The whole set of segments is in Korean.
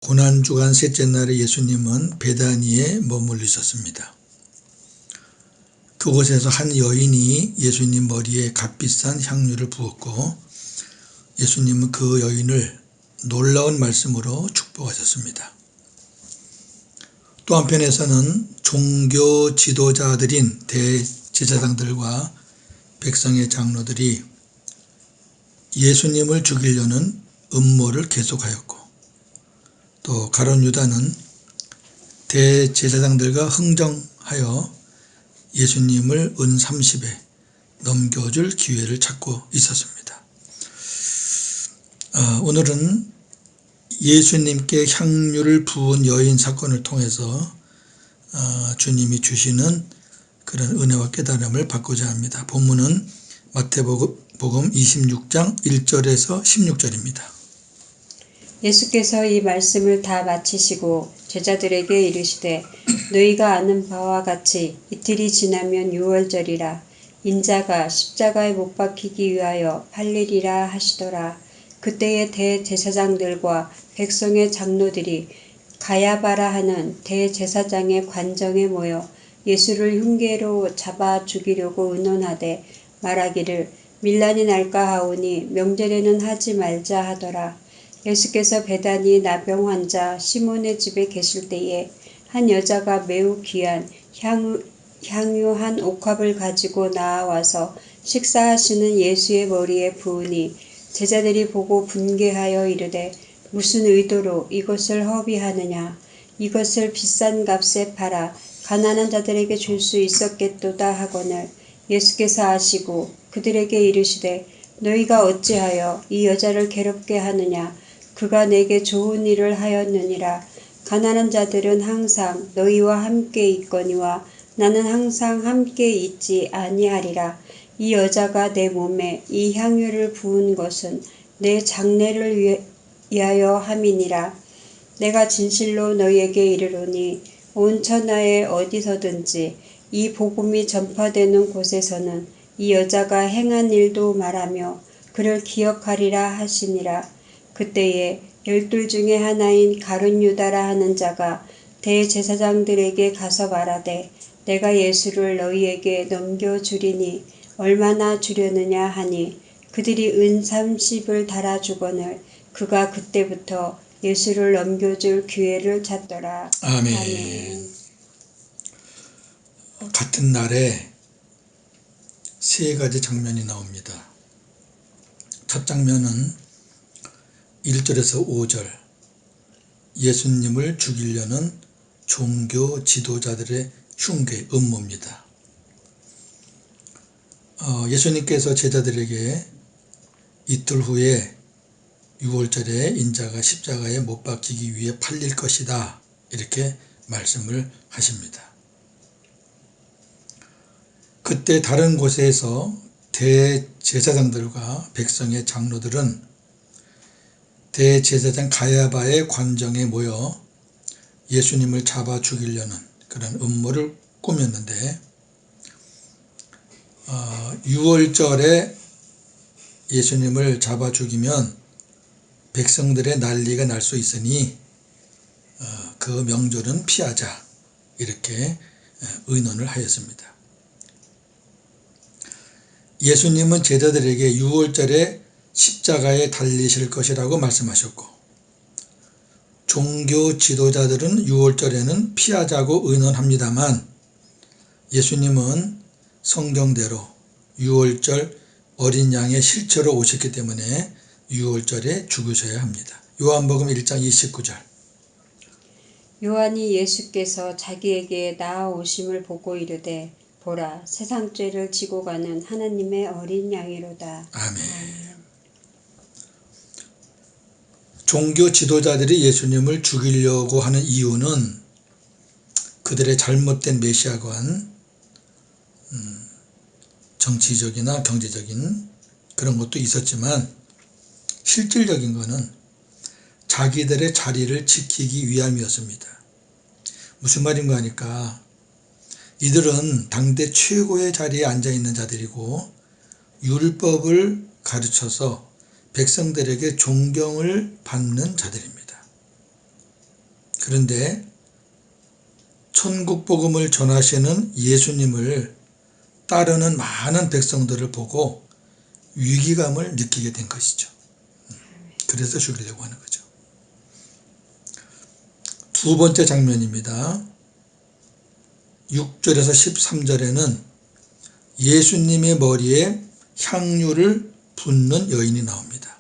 고난주간 셋째 날에 예수님은 베다니에 머물르셨습니다. 그곳에서 한 여인이 예수님 머리에 값비싼 향유를 부었고 예수님은 그 여인을 놀라운 말씀으로 축복하셨습니다. 또 한편에서는 종교 지도자들인 대제사장들과 백성의 장로들이 예수님을 죽이려는 음모를 계속하였고 또 가룟 유다는 대제사장들과 흥정하여 예수님을 은 30에 넘겨줄 기회를 찾고 있었습니다. 오늘은 예수님께 향유를 부은 여인 사건을 통해서 주님이 주시는 그런 은혜와 깨달음을 받고자 합니다. 본문은 마태복음 26장 1절에서 16절입니다. 예수께서 이 말씀을 다 마치시고 제자들에게 이르시되 너희가 아는 바와 같이 이틀이 지나면 유월절이라 인자가 십자가에 못 박히기 위하여 팔리리라 하시더라. 그때에 대제사장들과 백성의 장로들이 가야바라 하는 대제사장의 관정에 모여 예수를 흉계로 잡아 죽이려고 의논하되 말하기를 밀란이 날까 하오니 명절에는 하지 말자 하더라. 예수께서 베다니 나병 환자 시몬의 집에 계실 때에 한 여자가 매우 귀한 향유 한 옥합을 가지고 나와서 식사하시는 예수의 머리에 부으니 제자들이 보고 분개하여 이르되 무슨 의도로 이것을 허비하느냐. 이것을 비싼 값에 팔아 가난한 자들에게 줄 수 있었겠도다 하거늘 예수께서 아시고 그들에게 이르시되 너희가 어찌하여 이 여자를 괴롭게 하느냐. 그가 내게 좋은 일을 하였느니라. 가난한 자들은 항상 너희와 함께 있거니와 나는 항상 함께 있지 아니하리라. 이 여자가 내 몸에 이 향유를 부은 것은 내 장례를 위하여 함이니라. 내가 진실로 너희에게 이르노니 온 천하에 어디서든지 이 복음이 전파되는 곳에서는 이 여자가 행한 일도 말하며 그를 기억하리라 하시니라. 그때에 12 중에 하나인 가룟 유다라 하는 자가 대제사장들에게 가서 말하되 내가 예수를 너희에게 넘겨주리니 얼마나 주려느냐 하니 그들이 은 30을 달아주거늘 그가 그때부터 예수를 넘겨줄 기회를 찾더라. 아멘. 같은 날에 세 가지 장면이 나옵니다. 첫 장면은 1절에서 5절 예수님을 죽이려는 종교 지도자들의 흉계, 음모입니다. 예수님께서 제자들에게 이틀 후에 6월절에 인자가 십자가에 못 박히기 위해 팔릴 것이다 이렇게 말씀을 하십니다. 그때 다른 곳에서 대제사장들과 백성의 장로들은 대제사장 가야바의 관정에 모여 예수님을 잡아 죽이려는 그런 음모를 꾸몄는데 6월절에 예수님을 잡아 죽이면 백성들의 난리가 날 수 있으니 그 명절은 피하자 이렇게 의논을 하였습니다. 예수님은 제자들에게 6월절에 십자가에 달리실 것이라고 말씀하셨고 종교 지도자들은 6월절에는 피하자고 의논합니다만 예수님은 성경대로 6월절 어린 양의 실체로 오셨기 때문에 6월절에 죽으셔야 합니다. 요한복음 1장 29절 요한이 예수께서 자기에게 나아오심을 보고 이르되 보라 세상 죄를 지고 가는 하나님의 어린 양이로다. 아멘. 종교 지도자들이 예수님을 죽이려고 하는 이유는 그들의 잘못된 메시아관, 정치적이나 경제적인 그런 것도 있었지만 실질적인 것은 자기들의 자리를 지키기 위함이었습니다. 무슨 말인가 하니까 이들은 당대 최고의 자리에 앉아있는 자들이고 율법을 가르쳐서 백성들에게 존경을 받는 자들입니다. 그런데 천국 복음을 전하시는 예수님을 따르는 많은 백성들을 보고 위기감을 느끼게 된 것이죠. 그래서 죽이려고 하는 거죠. 두 번째 장면입니다. 6절에서 13절에는 예수님의 머리에 향유를 붓는 여인이 나옵니다.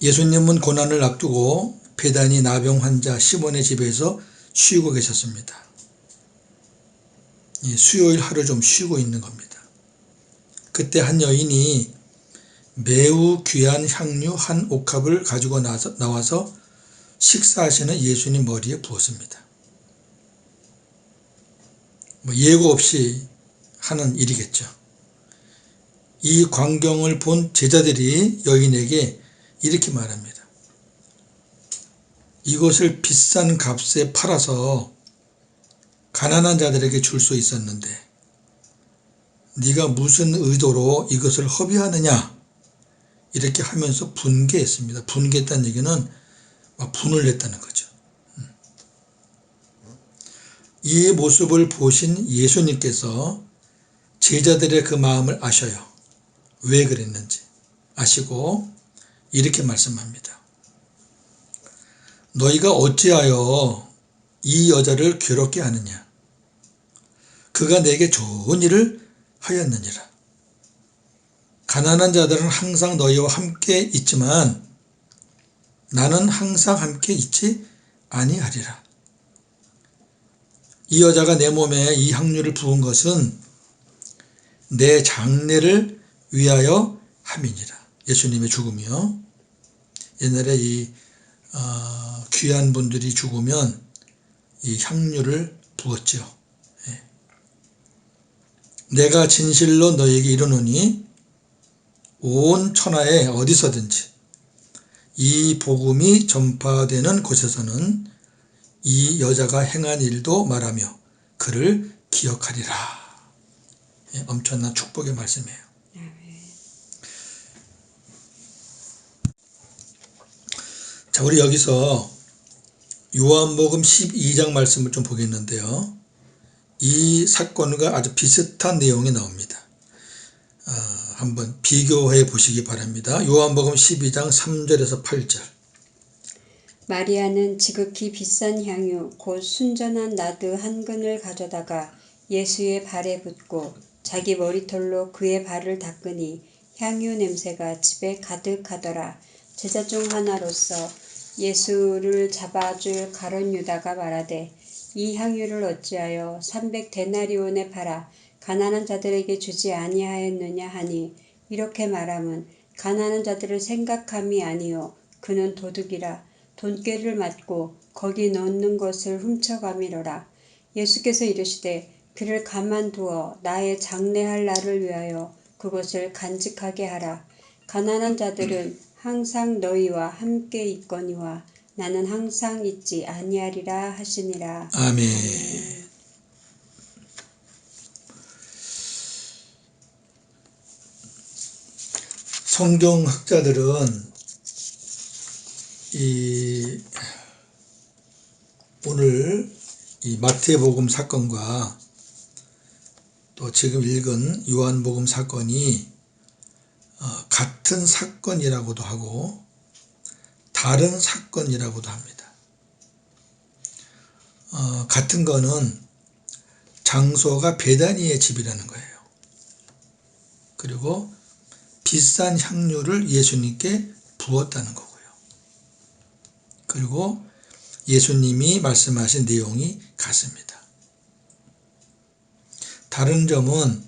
예수님은 고난을 앞두고 베다니 나병 환자 시몬의 집에서 쉬고 계셨습니다. 수요일 하루 좀 쉬고 있는 겁니다. 그때 한 여인이 매우 귀한 향유 한 옥합을 가지고 나와서 식사하시는 예수님 머리에 부었습니다. 예고 없이 하는 일이겠죠. 이 광경을 본 제자들이 여인에게 이렇게 말합니다. 이것을 비싼 값에 팔아서 가난한 자들에게 줄 수 있었는데 네가 무슨 의도로 이것을 허비하느냐, 이렇게 하면서 분개했습니다. 분개했다는 얘기는 분을 냈다는 거죠. 이 모습을 보신 예수님께서 제자들의 그 마음을 아셔요. 왜 그랬는지 아시고 이렇게 말씀합니다. 너희가 어찌하여 이 여자를 괴롭게 하느냐? 그가 내게 좋은 일을 하였느니라. 가난한 자들은 항상 너희와 함께 있지만 나는 항상 함께 있지 아니하리라. 이 여자가 내 몸에 이 향유를 부은 것은 내 장례를 위하여 함이니라. 예수님의 죽음이요. 옛날에 이 귀한 분들이 죽으면 이 향유를 부었죠. 내가 진실로 너에게 이르노니 온 천하에 어디서든지 이 복음이 전파되는 곳에서는 이 여자가 행한 일도 말하며 그를 기억하리라. 엄청난 축복의 말씀이에요. 자, 우리 여기서 요한복음 12장 말씀을 좀 보겠는데요. 이 사건과 아주 비슷한 내용이 나옵니다. 한번 비교해 보시기 바랍니다. 요한복음 12장 3절에서 8절. 마리아는 지극히 비싼 향유 곧 순전한 나드 한 근을 가져다가 예수의 발에 붓고 자기 머리털로 그의 발을 닦으니 향유 냄새가 집에 가득하더라. 제자 중 하나로서 예수를 잡아줄 가룟 유다가 말하되 이 향유를 어찌하여 300데나리온에 팔아 가난한 자들에게 주지 아니하였느냐 하니 이렇게 말함은 가난한 자들을 생각함이 아니요 그는 도둑이라 돈꾀를 맞고 거기 넣는 것을 훔쳐가미러라. 예수께서 이르시되 그를 가만두어 나의 장례할 날을 위하여 그것을 간직하게 하라. 가난한 자들은 항상 너희와 함께 있거니와 나는 항상 있지 아니하리라 하시니라. 아멘. 성경학자들은 오늘 이 마태복음 사건과 또 지금 읽은 요한복음 사건이 같은 사건이라고도 하고 다른 사건이라고도 합니다. 같은 거는 장소가 베다니의 집이라는 거예요. 그리고 비싼 향유를 예수님께 부었다는 거고요. 그리고 예수님이 말씀하신 내용이 같습니다. 다른 점은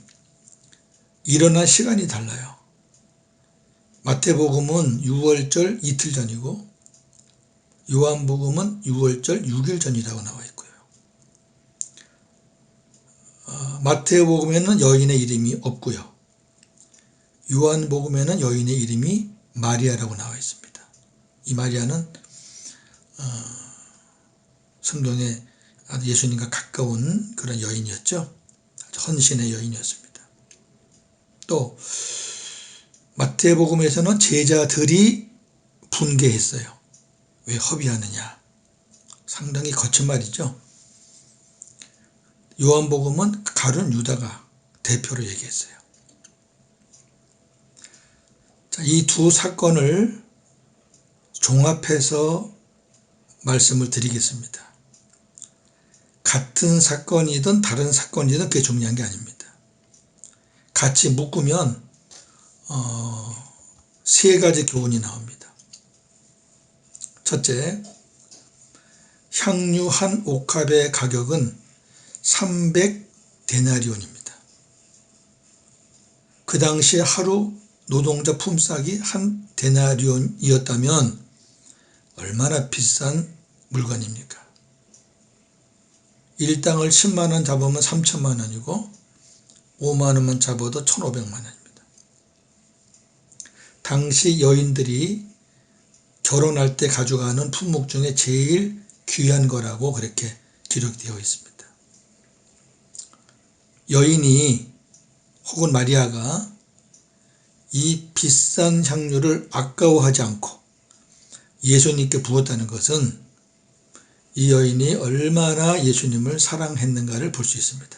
일어난 시간이 달라요. 마태복음은 6월절 이틀 전이고 요한복음은 6월절 6일 전이라고 나와 있고요. 마태복음에는 여인의 이름이 없고요. 요한복음에는 여인의 이름이 마리아라고 나와 있습니다. 이 마리아는 성경에 아주 예수님과 가까운 그런 여인이었죠. 아주 헌신의 여인이었습니다. 또 마태복음에서는 제자들이 분개했어요. 왜 허비하느냐. 상당히 거친 말이죠. 요한복음은 가룟 유다가 대표로 얘기했어요. 자, 이 두 사건을 종합해서 말씀을 드리겠습니다. 같은 사건이든 다른 사건이든 그게 중요한 게 아닙니다. 같이 묶으면 세 가지 교훈이 나옵니다. 첫째, 향유 한 옥합의 가격은 300데나리온입니다. 그 당시에 하루 노동자 품삯이 한 데나리온이었다면 얼마나 비싼 물건입니까? 일당을 10만원 잡으면 3천만원이고 5만원만 잡아도 1,500만원입니다. 당시 여인들이 결혼할 때 가져가는 품목 중에 제일 귀한 거라고 그렇게 기록되어 있습니다. 여인이 혹은 마리아가 이 비싼 향유를 아까워하지 않고 예수님께 부었다는 것은 이 여인이 얼마나 예수님을 사랑했는가를 볼 수 있습니다.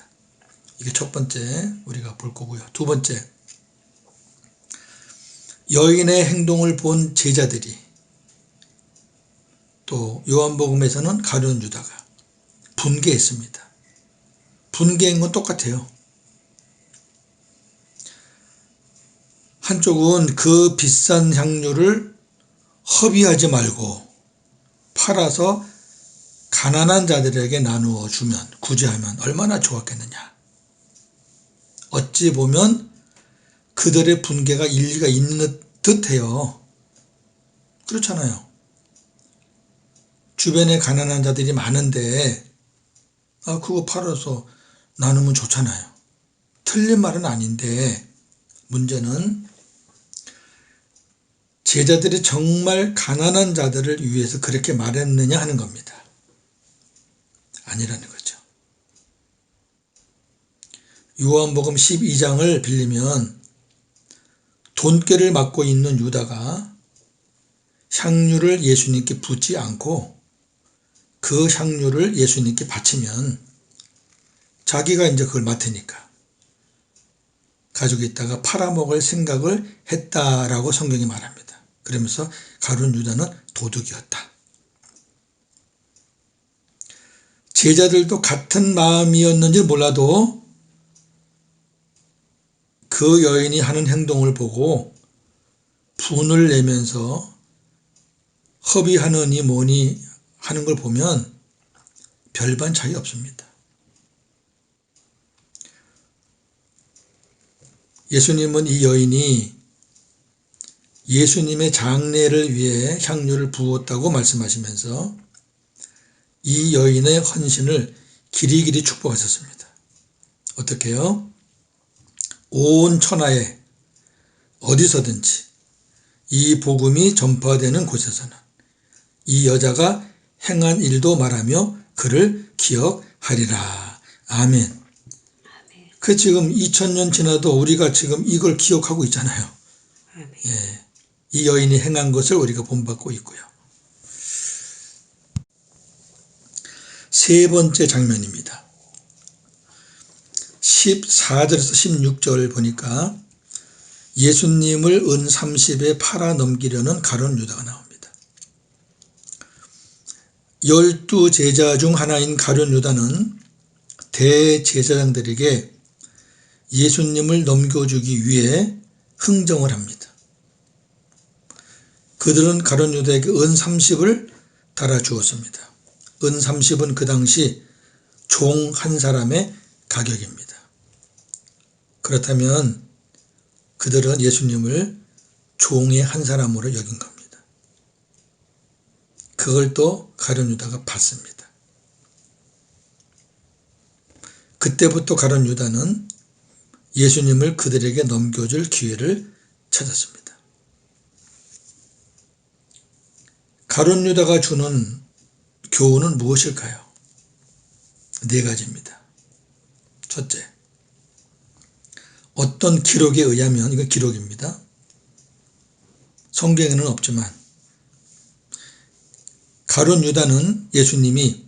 이게 첫 번째 우리가 볼 거고요. 두 번째, 여인의 행동을 본 제자들이, 또 요한복음에서는 가룟 유다가 분개했습니다. 분개한 건 똑같아요. 한쪽은 그 비싼 향유를 허비하지 말고 팔아서 가난한 자들에게 나누어 주면, 구제하면 얼마나 좋았겠느냐. 어찌 보면 그들의 분개가 일리가 있는 듯해요. 그렇잖아요. 주변에 가난한 자들이 많은데 그거 팔아서 나누면 좋잖아요. 틀린 말은 아닌데 문제는 제자들이 정말 가난한 자들을 위해서 그렇게 말했느냐 하는 겁니다. 아니라는 거죠. 요한복음 12장을 빌리면 돈꾀를 맡고 있는 유다가 향유를 예수님께 붓지 않고 그 향유를 예수님께 바치면 자기가 이제 그걸 맡으니까 가지고 있다가 팔아먹을 생각을 했다라고 성경이 말합니다. 그러면서 가룟 유다는 도둑이었다. 제자들도 같은 마음이었는지 몰라도 그 여인이 하는 행동을 보고 분을 내면서 허비하느니 뭐니 하는 걸 보면 별반 차이 없습니다. 예수님은 이 여인이 예수님의 장례를 위해 향유를 부었다고 말씀하시면서 이 여인의 헌신을 길이길이 축복하셨습니다. 어떻게요? 온 천하에 어디서든지 이 복음이 전파되는 곳에서는 이 여자가 행한 일도 말하며 그를 기억하리라. 아멘. 그 지금 2000년 지나도 우리가 지금 이걸 기억하고 있잖아요. 예, 이 여인이 행한 것을 우리가 본받고 있고요. 세 번째 장면입니다. 14절에서 16절 보니까 예수님을 은 30에 팔아 넘기려는 가룟 유다가 나옵니다. 12제자 중 하나인 가룟 유다는 대제사장들에게 예수님을 넘겨주기 위해 흥정을 합니다. 그들은 가룟 유다에게 은 30을 달아주었습니다. 은 30은 그 당시 종 한 사람의 가격입니다. 그렇다면 그들은 예수님을 종의 한 사람으로 여긴 겁니다. 그걸 또 가룟 유다가 받습니다. 그때부터 가룟 유다는 예수님을 그들에게 넘겨줄 기회를 찾았습니다. 가룟 유다가 주는 교훈은 무엇일까요? 네 가지입니다. 첫째, 어떤 기록에 의하면, 이건 기록입니다. 성경에는 없지만 가룟 유다는 예수님이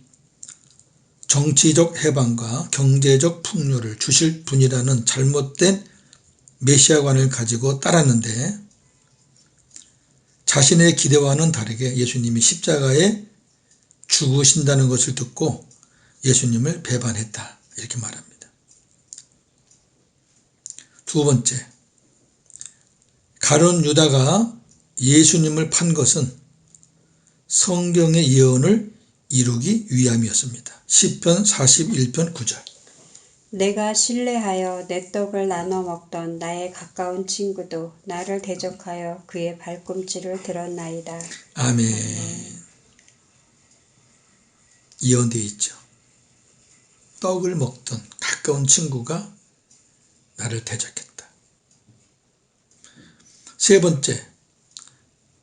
정치적 해방과 경제적 풍요를 주실 분이라는 잘못된 메시아관을 가지고 따랐는데, 자신의 기대와는 다르게 예수님이 십자가에 죽으신다는 것을 듣고 예수님을 배반했다, 이렇게 말합니다. 두 번째, 가룟 유다가 예수님을 판 것은 성경의 예언을 이루기 위함이었습니다. 시편 41편 9절. 내가 신뢰하여 내 떡을 나눠 먹던 나의 가까운 친구도 나를 대적하여 그의 발꿈치를 들었나이다. 아멘. 예언되어 있죠. 떡을 먹던 가까운 친구가 나를 대적했다. 세 번째,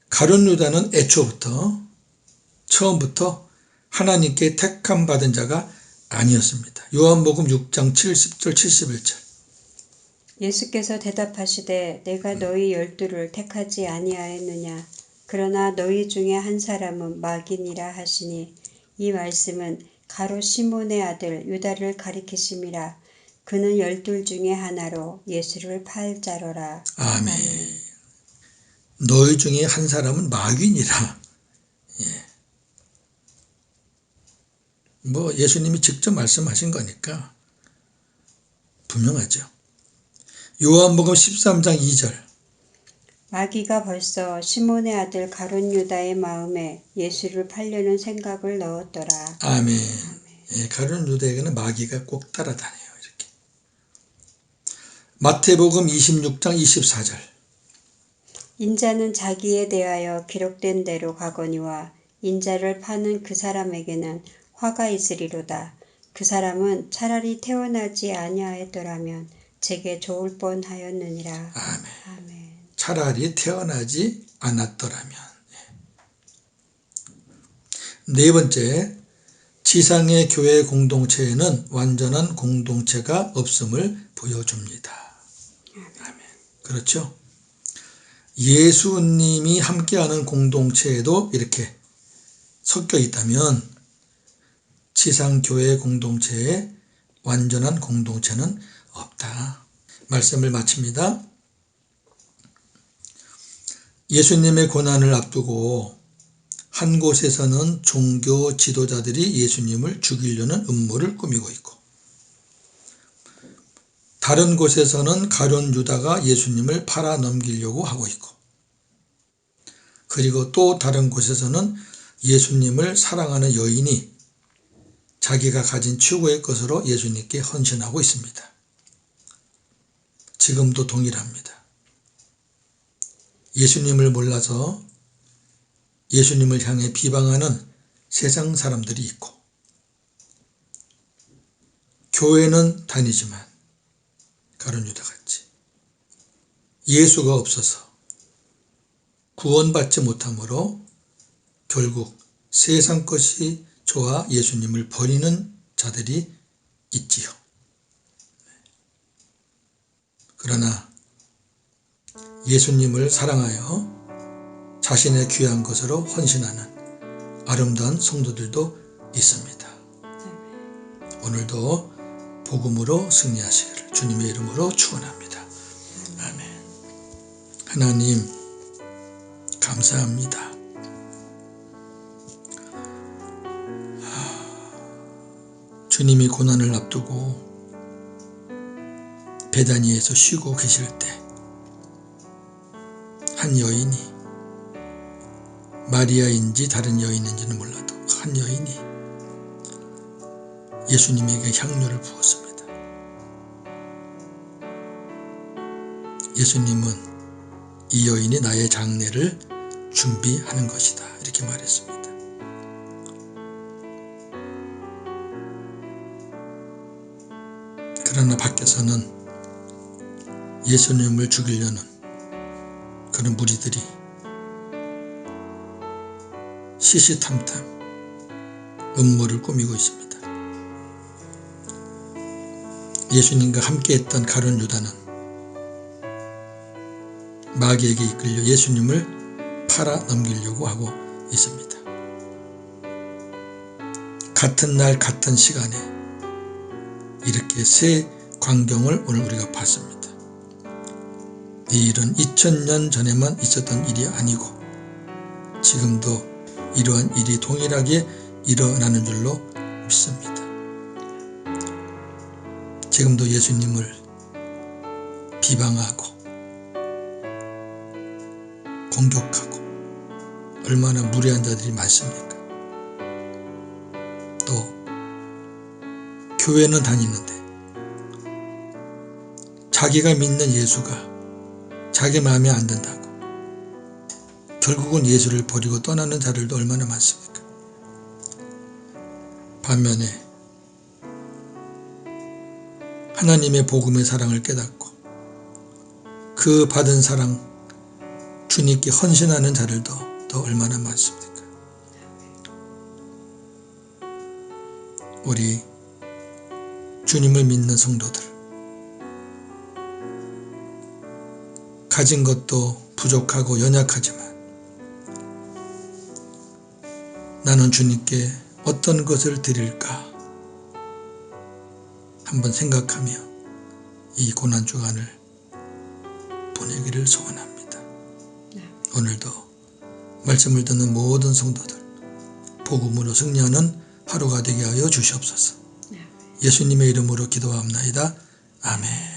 가룟 유다는 처음부터 하나님께 택함 받은 자가 아니었습니다. 요한복음 6장 70절 71절. 예수께서 대답하시되 내가 너희 12를 택하지 아니하였느냐. 그러나 너희 중에 한 사람은 마귀니라 하시니, 이 말씀은 가룟 시몬의 아들 유다를 가리키심이라. 그는 12 중에 하나로 예수를 팔 자로라. 아멘. 너희 중에 한 사람은 마귀니라. 예수님이 직접 말씀하신 거니까 분명하죠. 요한복음 13장 2절. 마귀가 벌써 시몬의 아들 가룟 유다의 마음에 예수를 팔려는 생각을 넣었더라. 아멘. 가룟 유다에게는 마귀가 꼭 따라다녀요. 이렇게. 마태복음 26장 24절. 인자는 자기에 대하여 기록된 대로 가거니와 인자를 파는 그 사람에게는 화가 있으리로다. 그 사람은 차라리 태어나지 아니하였더라면 제게 좋을 뻔하였느니라. 아멘. 아멘. 차라리 태어나지 않았더라면. 네 번째, 지상의 교회 공동체에는 완전한 공동체가 없음을 보여줍니다. 아멘. 그렇죠? 예수님이 함께하는 공동체에도 이렇게 섞여 있다면 지상교회 공동체에 완전한 공동체는 없다. 말씀을 마칩니다. 예수님의 고난을 앞두고 한 곳에서는 종교 지도자들이 예수님을 죽이려는 음모를 꾸미고 있고, 다른 곳에서는 가룟 유다가 예수님을 팔아 넘기려고 하고 있고, 그리고 또 다른 곳에서는 예수님을 사랑하는 여인이 자기가 가진 최고의 것으로 예수님께 헌신하고 있습니다. 지금도 동일합니다. 예수님을 몰라서 예수님을 향해 비방하는 세상 사람들이 있고, 교회는 다니지만 가룟 유다같이 예수가 없어서 구원받지 못함으로 결국 세상 것이 좋아 예수님을 버리는 자들이 있지요. 그러나 예수님을 사랑하여 자신의 귀한 것으로 헌신하는 아름다운 성도들도 있습니다. 오늘도 복음으로 승리하시기를 주님의 이름으로 축원합니다. 아멘. 하나님 감사합니다. 주님이 고난을 앞두고 베다니에서 쉬고 계실 때 한 여인이, 마리아인지 다른 여인인지는 몰라도 한 여인이 예수님에게 향료를 부었습니다. 예수님은 이 여인이 나의 장례를 준비하는 것이다, 이렇게 말했습니다. 그러나 밖에서는 예수님을 죽이려는 그런 무리들이 시시탐탐 음모를 꾸미고 있습니다. 예수님과 함께했던 가룟 유다는 마귀에게 이끌려 예수님을 팔아 넘기려고 하고 있습니다. 같은 날 같은 시간에 이렇게 새 광경을 오늘 우리가 봤습니다. 이 일은 2000년 전에만 있었던 일이 아니고 지금도 이러한 일이 동일하게 일어나는 줄로 믿습니다. 지금도 예수님을 비방하고 공격하고 얼마나 무례한 자들이 많습니까? 또 교회는 다니는데 자기가 믿는 예수가 자기 마음에 안 든다고 결국은 예수를 버리고 떠나는 자들도 얼마나 많습니까? 반면에 하나님의 복음의 사랑을 깨닫고 그 받은 사랑 주님께 헌신하는 자들도 더 얼마나 많습니까? 우리 주님을 믿는 성도들, 가진 것도 부족하고 연약하지만 나는 주님께 어떤 것을 드릴까 한번 생각하며 이 고난주간을 보내기를 소원합니다. 오늘도 말씀을 듣는 모든 성도들 복음으로 승리하는 하루가 되게 하여 주시옵소서. 예수님의 이름으로 기도합나이다. 아멘.